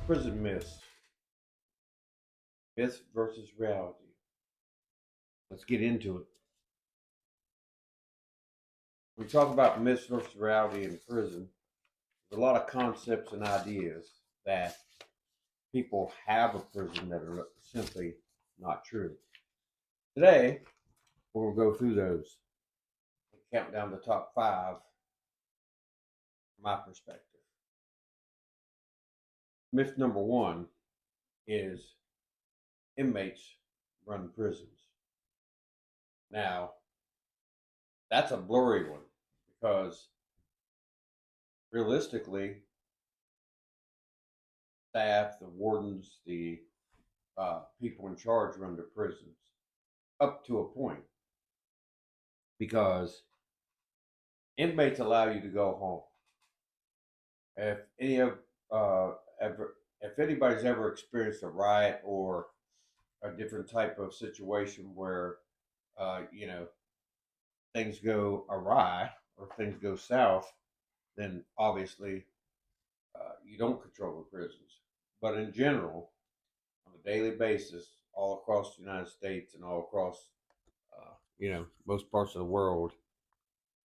Prison myths. Myth versus reality. Let's get into it. When we talk about myths versus reality in prison, there's a lot of concepts and ideas that people have of prison that are simply not true. Today, we're going to go through those and count down the top five from my perspective. Myth number one is inmates run prisons. Now, that's a blurry one because realistically, staff, the wardens, the people in charge run the prisons up to a point because inmates allow you to go home. If any of ever, if anybody's ever experienced a riot or a different type of situation where you know things go awry or things go south, then obviously you don't control the prisons. But in general, on a daily basis, all across the United States and all across most parts of the world,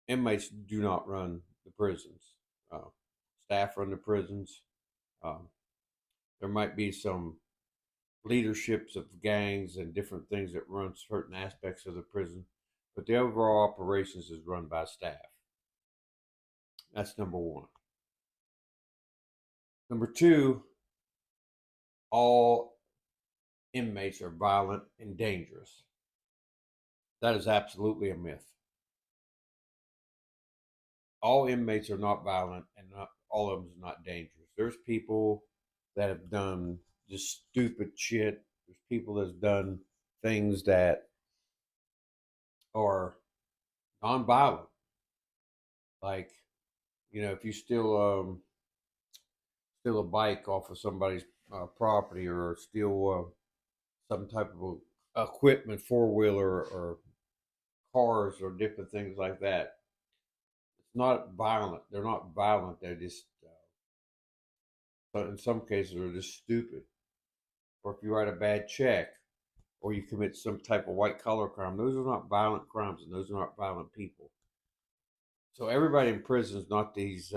inmates do not run the prisons. Uh, Staff run the prisons. Um, there might be some leaderships of gangs and different things that run certain aspects of the prison, but the overall operations is run by staff. That's number one. Number two, all inmates are violent and dangerous. That is absolutely a myth. All inmates are not violent and not all of them is not dangerous. There's people that have done just stupid shit. There's people that's done things that are nonviolent. Like, if you steal a bike off of somebody's property or steal some type of equipment, four wheeler or cars or different things like that, it's not violent. They're not violent. They're just, in some cases, they're just stupid. Or if you write a bad check or you commit some type of white collar crime, those are not violent crimes and those are not violent people. So everybody in prison is not these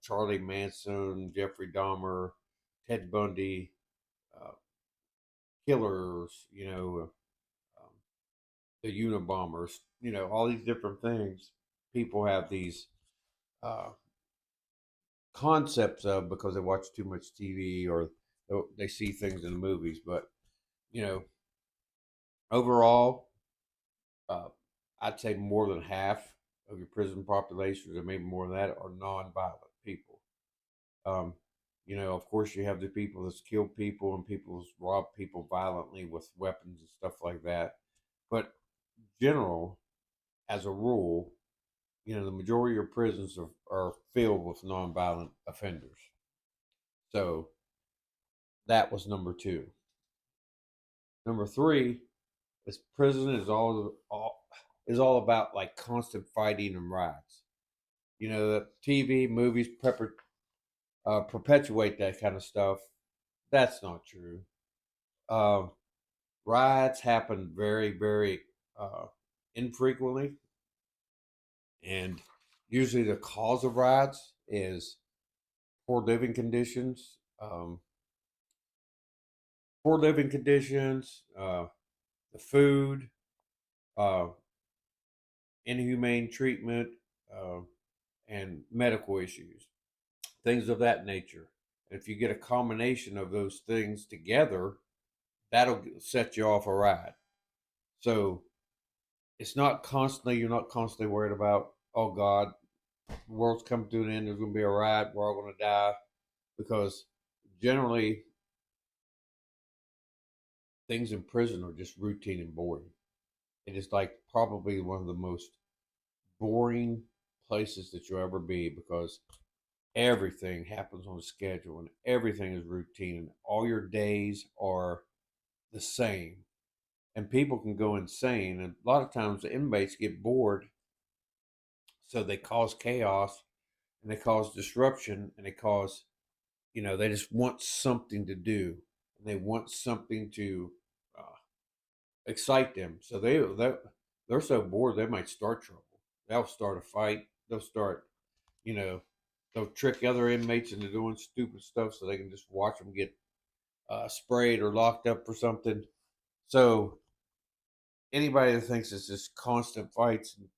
Charlie Manson, Jeffrey Dahmer, Ted Bundy uh, killers, the Unabombers, all these different things. People have these uh, concepts of because they watch too much TV or they see things in the movies. But you know, overall, uh, I'd say more than half of your prison population, or maybe more than that, are non-violent people. Um, of course, you have the people that's killed people and people that's robbed people violently with weapons and stuff like that. But general, as a rule, the majority of your prisons are filled with nonviolent offenders. So that was number two. Number three is prison is all about like constant fighting and riots. The TV movies perpetuate that kind of stuff. That's not true. Um, Riots happen very, very uh, infrequently, and usually the cause of riots is poor living conditions. Poor living conditions, the food, uh, inhumane treatment, uh, and medical issues, things of that nature. If you get a combination of those things together, that'll set you off a riot. So you're not constantly worried about, oh God, the world's coming to an end, there's going to be a riot, we're all going to die. Because generally, things in prison are just routine and boring. It is like probably one of the most boring places that you'll ever be because everything happens on a schedule and everything is routine and all your days are the same. And people can go insane. And a lot of times the inmates get bored, so they cause chaos and they cause disruption and they cause they just want something to do, and they want something to uh, excite them. So they're so bored they might start trouble. They'll start a fight. They'll start, you know, they'll trick other inmates into doing stupid stuff so they can just watch them get sprayed or locked up for something. So anybody that thinks it's just constant fights and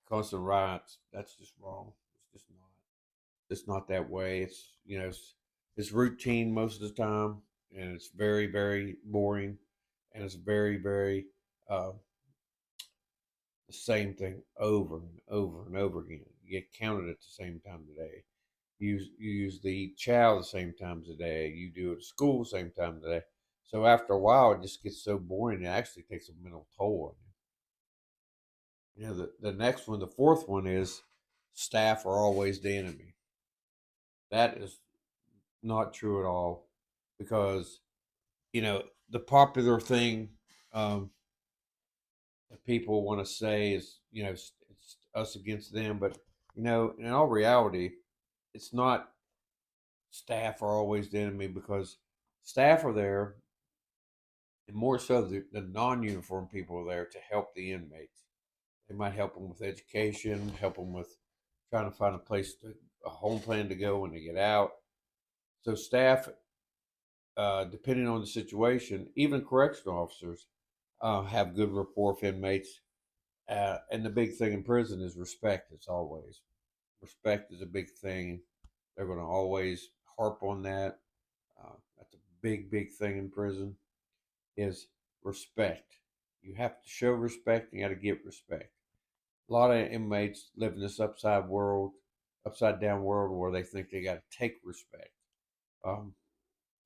constant riots, that's just wrong. It's just not. It's not that way. It's routine most of the time, and it's very very boring, and it's very very uh, the same thing over and over and over again. You get counted at the same time of the day. You usually eat chow the same times of the day. You do it at school the same time of the day. So after a while, it just gets so boring. It actually takes a mental toll on you. The next one, the fourth one is staff are always the enemy. That is not true at all, because the popular thing um, that people want to say is it's us against them, but in all reality, it's not. Staff are always the enemy, because staff are there, and more so the non-uniform people are there to help the inmates. They might help them with education, help them with trying to find a home plan to go when they get out. So staff, depending on the situation, even correctional officers have good rapport with inmates. And the big thing in prison is respect. It's always respect is a big thing. They're going to always harp on that. That's a big thing in prison is respect. You have to show respect. And you got to get respect. A lot of inmates live in this upside down world where they think they got to take respect. Um,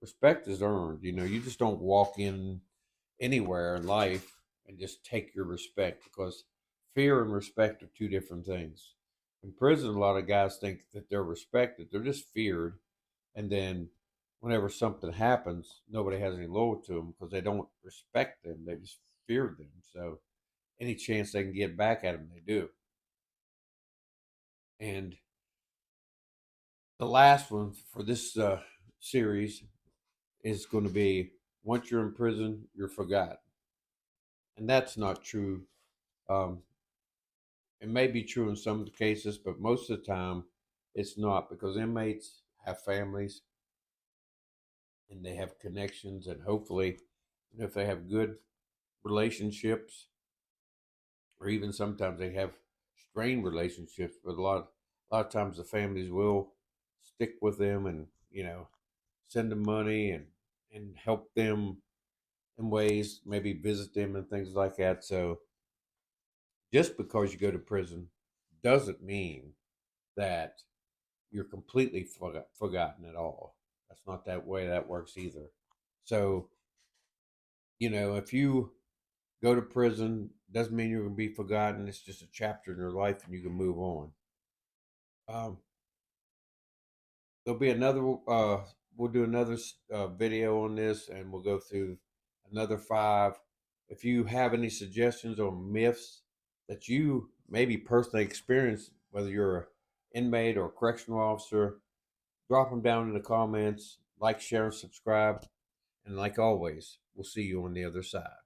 Respect is earned. You just don't walk in anywhere in life and just take your respect, because fear and respect are two different things. In prison, a lot of guys think that they're respected, they're just feared. And then whenever something happens, nobody has any loyalty to them because they don't respect them, they just fear them. So any chance they can get back at them, they do. And the last one for this series is going to be, once you're in prison, you're forgotten. And that's not true. Um, it may be true in some cases, but most of the time it's not, because inmates have families and they have connections, and hopefully, if they have good relationships, or even sometimes they have strained relationships, but a lot of times the families will stick with them, and send them money and help them in ways, maybe visit them and things like that. So just because you go to prison doesn't mean that you're completely forgotten at all. That's not that way that works either. So, if you go to prison, doesn't mean you're going to be forgotten. It's just a chapter in your life and you can move on. Um, there'll be we'll do another video on this, and we'll go through another five. If you have any suggestions or myths that you maybe personally experienced, whether you're an inmate or a correctional officer, drop them down in the comments. Like, share, and subscribe. And like always, we'll see you on the other side.